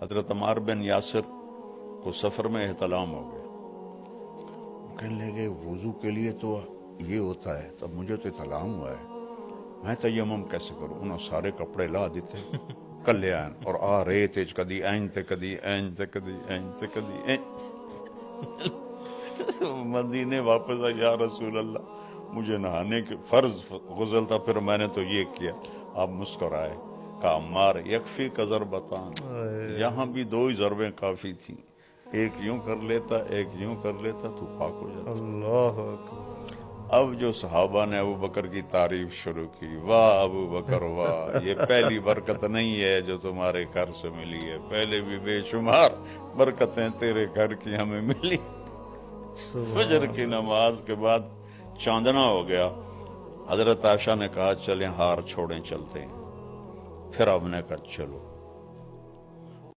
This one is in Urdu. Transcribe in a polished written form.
حضرت عمار بن یاسر کو سفر میں احتلام ہو گیا. کہنے لگے وضو کے لیے تو یہ ہوتا ہے، تب مجھے تو احتلام ہوا ہے، میں تیمم کیسے کروں؟ انہوں سارے کپڑے لا دیتے کلیان اور آ رہے تھے، کدی این تے کدی این تے کدی این تے کدی این. مدینے واپس آئے، یا رسول اللہ مجھے نہانے کے فرض غسل تھا، پھر میں نے تو یہ کیا. آپ مسکرائے، کہا عمار یکفی کا ضربتان، یہاں بھی 2 ہی ضربیں کافی تھیں، ایک یوں کر لیتا ایک یوں کر لیتا تو پاک ہو جاتا. اللہ اکبر. اب جو صحابہ نے ابو بکر کی تعریف شروع کی، واہ ابو بکر واہ، یہ پہلی برکت نہیں ہے جو تمہارے گھر سے ملی ہے، پہلے بھی بے شمار برکتیں تیرے گھر کی ہمیں ملی. فجر کی نماز کے بعد چاندنا ہو گیا. حضرت عائشہ نے کہا چلیں ہار چھوڑیں چلتے ہیں. پھر اب نے کہا چلو.